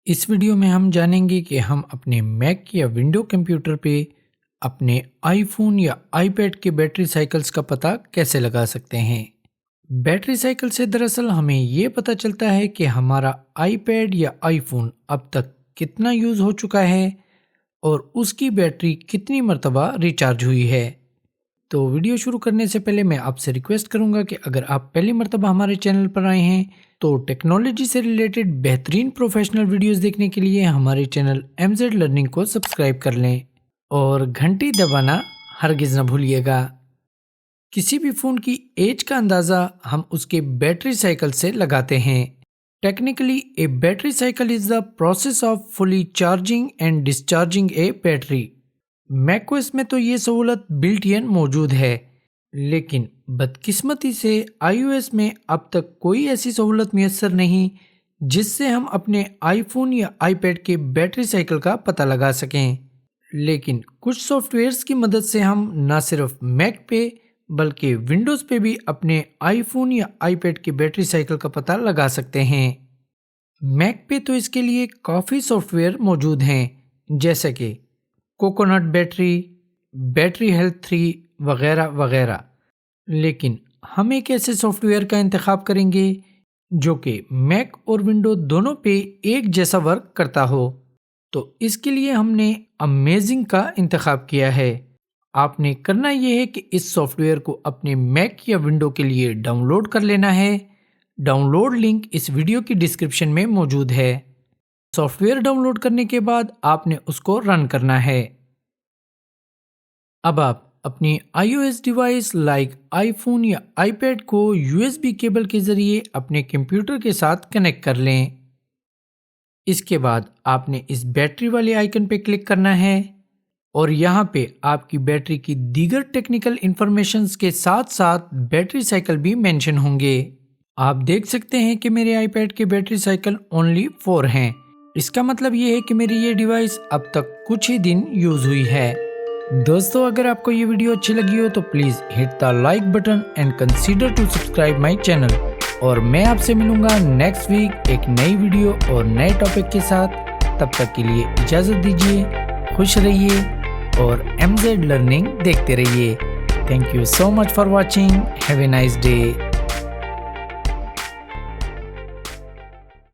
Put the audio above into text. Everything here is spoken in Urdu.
اس ویڈیو میں ہم جانیں گے کہ ہم اپنے میک یا ونڈو کمپیوٹر پہ اپنے آئی فون یا آئی پیڈ کے بیٹری سائیکلز کا پتہ کیسے لگا سکتے ہیں۔ بیٹری سائیکل سے دراصل ہمیں یہ پتہ چلتا ہے کہ ہمارا آئی پیڈ یا آئی فون اب تک کتنا یوز ہو چکا ہے اور اس کی بیٹری کتنی مرتبہ ریچارج ہوئی ہے۔ تو ویڈیو شروع کرنے سے پہلے میں آپ سے ریکویسٹ کروں گا کہ اگر آپ پہلی مرتبہ ہمارے چینل پر آئے ہیں تو ٹیکنالوجی سے ریلیٹڈ بہترین پروفیشنل ویڈیوز دیکھنے کے لیے ہمارے چینل MZ لرننگ کو سبسکرائب کر لیں اور گھنٹی دبانا ہرگز نہ بھولیے گا۔ کسی بھی فون کی ایج کا اندازہ ہم اس کے بیٹری سائیکل سے لگاتے ہیں۔ Technically a battery cycle is the process of fully charging and discharging a battery. Make OS میں تو یہ سہولت بلٹ ان موجود ہے، لیکن بدقسمتی سے iOS میں اب تک کوئی ایسی سہولت میسر نہیں جس سے ہم اپنے آئی فون یا آئی پیڈ کے بیٹری سائیکل کا پتہ لگا سکیں۔ لیکن کچھ سافٹ ویئرز کی مدد سے ہم نہ صرف میک پہ بلکہ ونڈوز پہ بھی اپنے آئی فون یا آئی پیڈ کے بیٹری سائیکل کا پتہ لگا سکتے ہیں۔ میک پہ تو اس کے لیے کافی سافٹ ویئر موجود ہیں، جیسے کہ کوکونٹ بیٹری، بیٹری ہیلتھ 3 وغیرہ وغیرہ، لیکن ہم ایک ایسے سافٹ ویئر کا انتخاب کریں گے جو کہ میک اور ونڈو دونوں پہ ایک جیسا ورک کرتا ہو۔ تو اس کے لیے ہم نے امیزنگ کا انتخاب کیا ہے۔ آپ نے کرنا یہ ہے کہ اس سافٹ ویئر کو اپنے میک یا ونڈو کے لیے ڈاؤن لوڈ کر لینا ہے۔ ڈاؤن لوڈ لنک اس ویڈیو کی ڈسکرپشن میں موجود ہے۔ سافٹ ویئر ڈاؤن لوڈ کرنے کے بعد آپ نے اس کو رن کرنا ہے۔ اب آپ اپنی iOS device like I phone یا آئی پیڈ کو USB کیبل کے ذریعے اپنے کمپیوٹر کے ساتھ کنیکٹ کر لیں۔ اس کے بعد آپ نے اس بیٹری والے آئیکن پہ کلک کرنا ہے اور یہاں پہ آپ کی بیٹری کی دیگر ٹیکنیکل انفارمیشنز کے ساتھ ساتھ بیٹری سائیکل بھی مینشن ہوں گے۔ آپ دیکھ سکتے ہیں کہ میرے آئی پیڈ کے بیٹری سائیکل اونلی 4 ہیں۔ اس کا مطلب یہ ہے کہ میری یہ ڈیوائس اب تک کچھ ہی دن یوز ہوئی ہے۔ دوستو، اگر آپ کو یہ ویڈیو اچھی لگی ہو تو please hit the like button and consider to subscribe my channel, اور میں آپ سے ملوں گا نیکسٹ ویک ایک نئی ویڈیو اور نئے ٹاپک کے ساتھ۔ تب تک کے لیے اجازت دیجیے، خوش رہیے اور MZ لرننگ دیکھتے رہیے۔ Thank you so much for watching. Have a nice day.